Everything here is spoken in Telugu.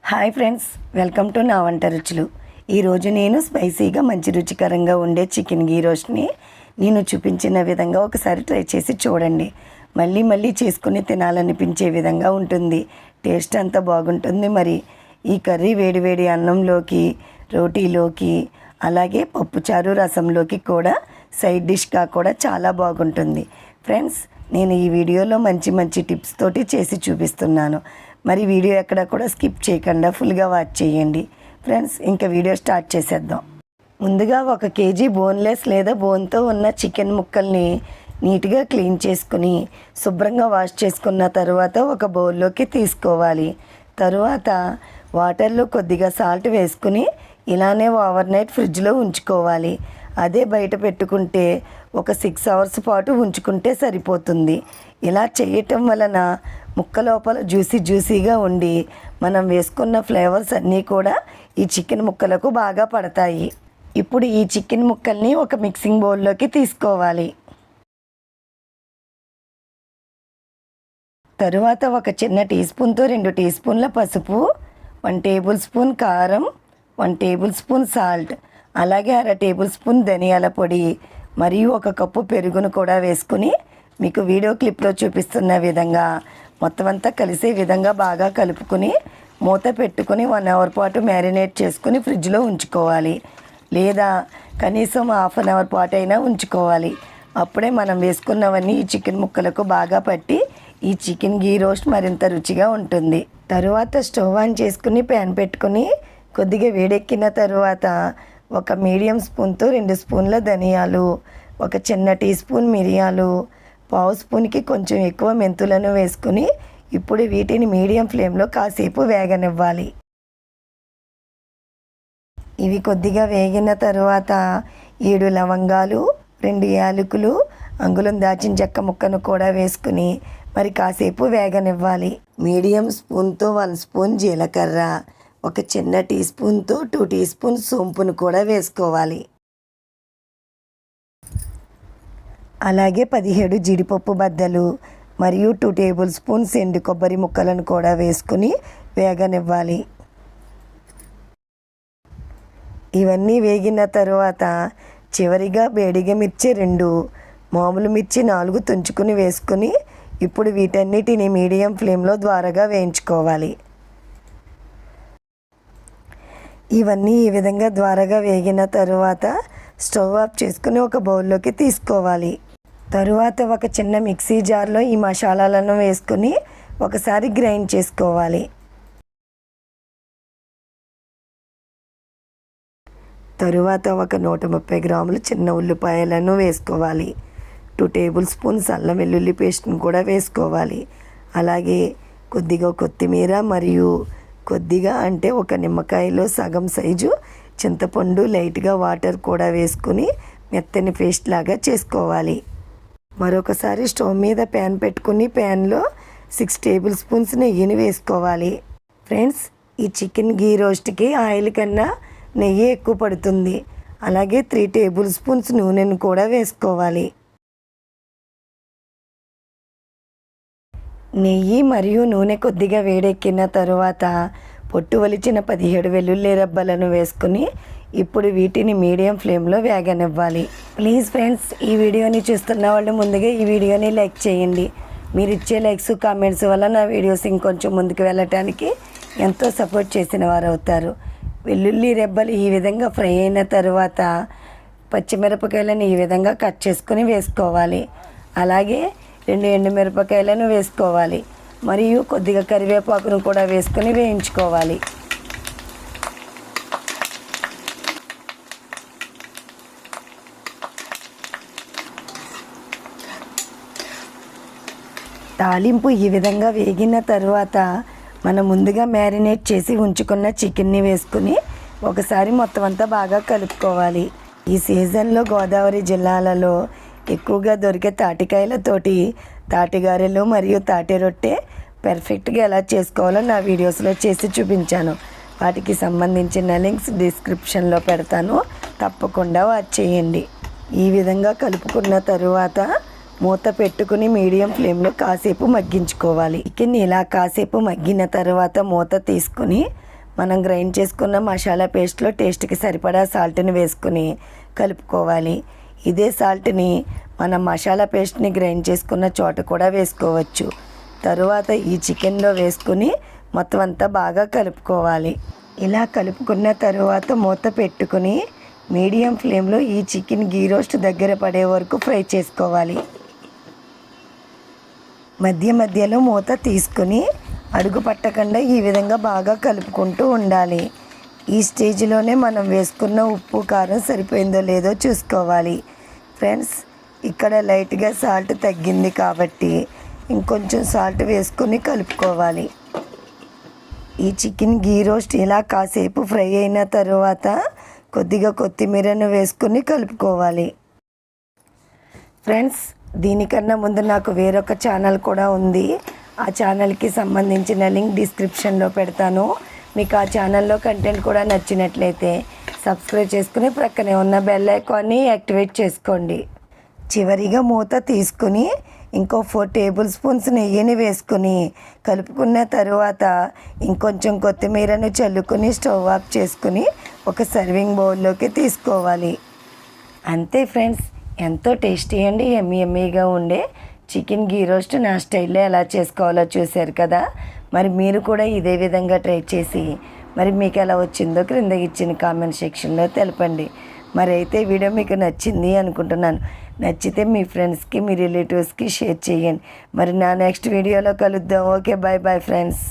హాయ్ ఫ్రెండ్స్, వెల్కమ్ టు నా వంట రుచులు. ఈరోజు నేను స్పైసీగా మంచి రుచికరంగా ఉండే చికెన్ గీ రోస్ట్ని నేను చూపించిన విధంగా ఒకసారి ట్రై చేసి చూడండి. మళ్ళీ మళ్ళీ చేసుకుని తినాలనిపించే విధంగా ఉంటుంది. టేస్ట్ అంతా బాగుంటుంది. మరి ఈ కర్రీ వేడివేడి అన్నంలోకి, రోటీలోకి, అలాగే పప్పుచారు రసంలోకి కూడా సైడ్ డిష్గా కూడా చాలా బాగుంటుంది. ఫ్రెండ్స్, నేను ఈ వీడియోలో మంచి మంచి టిప్స్ తోటి చేసి చూపిస్తున్నాను. మరి వీడియో ఎక్కడ కూడా స్కిప్ చేయకుండా ఫుల్గా వాచ్ చేయండి. ఫ్రెండ్స్, ఇంకా వీడియో స్టార్ట్ చేసేద్దాం. ముందుగా 1 కేజీ బోన్లెస్ లేదా బోన్తో ఉన్న చికెన్ ముక్కల్ని నీట్గా క్లీన్ చేసుకుని శుభ్రంగా వాష్ చేసుకున్న తర్వాత ఒక బౌల్లోకి తీసుకోవాలి. తరువాత వాటర్లో కొద్దిగా సాల్ట్ వేసుకుని ఇలానే ఓవర్ నైట్ ఫ్రిడ్జ్లో ఉంచుకోవాలి. అదే బయట పెట్టుకుంటే ఒక 6 అవర్స్ పాటు ఉంచుకుంటే సరిపోతుంది. ఇలా చేయటం వలన ముక్క లోపల జ్యూసీగా ఉండి మనం వేసుకున్న ఫ్లేవర్స్ అన్నీ కూడా ఈ చికెన్ ముక్కలకు బాగా పడతాయి. ఇప్పుడు ఈ చికెన్ ముక్కల్ని ఒక మిక్సింగ్ బౌల్లోకి తీసుకోవాలి. తరువాత ఒక చిన్న టీ స్పూన్తో 2 టీ స్పూన్ల పసుపు, 1 టేబుల్ స్పూన్ కారం, 1 టేబుల్ స్పూన్ సాల్ట్, అలాగే 1/2 టేబుల్ స్పూన్ ధనియాల పొడి మరియు 1 కప్పు పెరుగును కూడా వేసుకుని మీకు వీడియో క్లిప్లో చూపిస్తున్న విధంగా మొత్తం అంతా కలిసే విధంగా బాగా కలుపుకొని మూత పెట్టుకుని 1 అవర్ పాటు మ్యారినేట్ చేసుకుని ఫ్రిడ్జ్లో ఉంచుకోవాలి. లేదా కనీసం హాఫ్ అన్ అవర్ పాటు అయినా ఉంచుకోవాలి. అప్పుడే మనం వేసుకున్నవన్నీ ఈ చికెన్ ముక్కలకు బాగా పట్టి ఈ చికెన్ గీ రోస్ట్ మరింత రుచిగా ఉంటుంది. తరువాత స్టవ్ ఆన్ చేసుకుని ప్యాన్ పెట్టుకుని కొద్దిగా వేడెక్కిన తరువాత 1 మీడియం స్పూన్తో 2 స్పూన్ల ధనియాలు, 1 చిన్న టీ స్పూన్ మిరియాలు, 1/2 స్పూన్కి కొంచెం ఎక్కువ మెంతులను వేసుకుని ఇప్పుడు వీటిని మీడియం ఫ్లేమ్లో కాసేపు వేగనివ్వాలి. ఇవి కొద్దిగా వేగిన తరువాత 7 లవంగాలు, 2 యాలకులు, అంగుళం దాచిన చెక్క ముక్కను కూడా వేసుకుని మరి కాసేపు వేగనివ్వాలి. మీడియం స్పూన్తో 1 స్పూన్ జీలకర్ర, 1 చిన్న టీ స్పూన్తో 2 టీ స్పూన్ సోంపును కూడా వేసుకోవాలి. అలాగే 17 జీడిపప్పు బద్దలు మరియు 2 టేబుల్ స్పూన్స్ ఎండు కొబ్బరి ముక్కలను కూడా వేసుకుని వేగనివ్వాలి. ఇవన్నీ వేగిన తరువాత చివరిగా బేడిగ మిర్చి 2, మామూలు మిర్చి 4 తుంచుకుని వేసుకుని ఇప్పుడు వీటన్నిటిని మీడియం ఫ్లేమ్లో ద్వారగా వేయించుకోవాలి. ఇవన్నీ ఈ విధంగా ద్వారగా వేగిన తరువాత స్టవ్ ఆఫ్ చేసుకుని ఒక బౌల్లోకి తీసుకోవాలి. తరువాత 1 చిన్న మిక్సీ జార్లో ఈ మసాలాలను వేసుకొని ఒకసారి గ్రైండ్ చేసుకోవాలి. తరువాత 130 గ్రాములు చిన్న ఉల్లిపాయలను వేసుకోవాలి. 2 టేబుల్ స్పూన్స్ అల్లం వెల్లుల్లి పేస్ట్ని కూడా వేసుకోవాలి. అలాగే కొద్దిగా కొత్తిమీర మరియు కొద్దిగా అంటే 1 నిమ్మకాయలో సగం సైజు చింతపండు లైట్గా వాటర్ కూడా వేసుకుని మెత్తని పేస్ట్ లాగా చేసుకోవాలి. మరొకసారి స్టవ్ మీద ప్యాన్ పెట్టుకుని ప్యాన్లో 6 టేబుల్ స్పూన్స్ నెయ్యిని వేసుకోవాలి. ఫ్రెండ్స్, ఈ చికెన్ గీ రోస్ట్కి ఆయిల్ కన్నా నెయ్యి ఎక్కువ పడుతుంది. అలాగే 3 టేబుల్ స్పూన్స్ నూనెను కూడా వేసుకోవాలి. నెయ్యి మరియు నూనె కొద్దిగా వేడెక్కిన తరువాత పొట్టు వలిచిన 17 వెల్లుల్లి రెబ్బలను వేసుకుని ఇప్పుడు వీటిని మీడియం ఫ్లేమ్లో వేగనివ్వాలి. ప్లీజ్ ఫ్రెండ్స్, ఈ వీడియోని చూస్తున్న వాళ్ళు ముందుగా ఈ వీడియోని లైక్ చేయండి. మీరు ఇచ్చే లైక్స్ కామెంట్స్ వల్ల నా వీడియోస్ ఇంకొంచెం ముందుకు వెళ్ళటానికి ఎంతో సపోర్ట్ చేసిన వారు అవుతారు. వెల్లుల్లి రెబ్బలు ఈ విధంగా ఫ్రై అయిన తరువాత పచ్చిమిరపకాయలను ఈ విధంగా కట్ చేసుకుని వేసుకోవాలి. అలాగే 2 ఎండుమిరపకాయలను వేసుకోవాలి. మరియు కొద్దిగా కరివేపాకును కూడా వేసుకొని వేయించుకోవాలి. తాలింపు ఈ విధంగా వేగిన తరువాత మనం ముందుగా మ్యారినేట్ చేసి ఉంచుకున్న చికెన్ని వేసుకుని ఒకసారి మొత్తం అంతా బాగా కలుపుకోవాలి. ఈ సీజన్లో గోదావరి జిల్లాలలో ఎక్కువగా దొరికే తాటికాయలతోటి తాటిగారెలు మరియు తాటి రొట్టె పర్ఫెక్ట్గా ఎలా చేసుకోవాలో నా వీడియోస్లో చేసి చూపించాను. వాటికి సంబంధించిన లింక్స్ డిస్క్రిప్షన్లో పెడతాను, తప్పకుండా వాచ్ చేయండి. ఈ విధంగా కలుపుకున్న తరువాత మూత పెట్టుకుని మీడియం ఫ్లేమ్లో కాసేపు మగ్గించుకోవాలి. చికెన్ ఇలా కాసేపు మగ్గిన తర్వాత మూత తీసుకుని మనం గ్రైండ్ చేసుకున్న మసాలా పేస్ట్లో టేస్ట్కి సరిపడా సాల్ట్ని వేసుకుని కలుపుకోవాలి. ఇదే సాల్ట్ని మనం మసాలా పేస్ట్ని గ్రైండ్ చేసుకున్న చోట కూడా వేసుకోవచ్చు. తరువాత ఈ చికెన్లో వేసుకుని మొత్తం అంతా బాగా కలుపుకోవాలి. ఇలా కలుపుకున్న తరువాత మూత పెట్టుకుని మీడియం ఫ్లేమ్లో ఈ చికెన్ గీ రోస్ట్ దగ్గర పడే వరకు ఫ్రై చేసుకోవాలి. మధ్య మధ్యలో మూత తీసుకుని అడుగు పట్టకుండా ఈ విధంగా బాగా కలుపుకుంటూ ఉండాలి. ఈ స్టేజ్లోనే మనం వేసుకున్న ఉప్పు కారం సరిపోయిందో లేదో చూసుకోవాలి. ఫ్రెండ్స్, ఇక్కడ లైట్గా సాల్ట్ తగ్గింది కాబట్టి ఇంకొంచెం సాల్ట్ వేసుకొని కలుపుకోవాలి. ఈ చికెన్ గీ రోస్ట్ ఇలా కాసేపు ఫ్రై అయిన తరువాత కొద్దిగా కొత్తిమీరను వేసుకొని కలుపుకోవాలి. ఫ్రెండ్స్, దీనికన్నా ముందు నాకు వేరొక ఛానల్ కూడా ఉంది. ఆ ఛానల్కి సంబంధించిన లింక్ డిస్క్రిప్షన్లో పెడతాను. మీకు ఆ ఛానల్లో కంటెంట్ కూడా నచ్చినట్లయితే సబ్స్క్రైబ్ చేసుకుని ప్రక్కనే ఉన్న బెల్ ఐకాన్ని యాక్టివేట్ చేసుకోండి. చివరిగా మూత తీసుకుని ఇంకో 4 టేబుల్ స్పూన్స్ నెయ్యిని వేసుకుని కలుపుకున్న తరువాత ఇంకొంచెం కొత్తిమీరను చల్లుకొని స్టవ్ ఆఫ్ చేసుకుని ఒక సర్వింగ్ బౌల్లోకి తీసుకోవాలి. అంతే ఫ్రెండ్స్, ఎంతో టేస్టీ అండి యమ్మీగా ఉండే చికెన్ గీ రోస్ట్ నా స్టైల్లో ఎలా చేసుకోవాలో చూశారు కదా. మరి మీరు కూడా ఇదే విధంగా ట్రై చేసి మరి మీకు ఎలా వచ్చిందో క్రింద ఇచ్చిన కామెంట్ సెక్షన్లో తెలపండి. మరి అయితే వీడియో మీకు నచ్చింది అనుకుంటున్నాను. నచ్చితే మీ ఫ్రెండ్స్కి, మీ రిలేటివ్స్కి షేర్ చేయండి. మరి నా నెక్స్ట్ వీడియోలో కలుద్దాం. Okay, bye friends.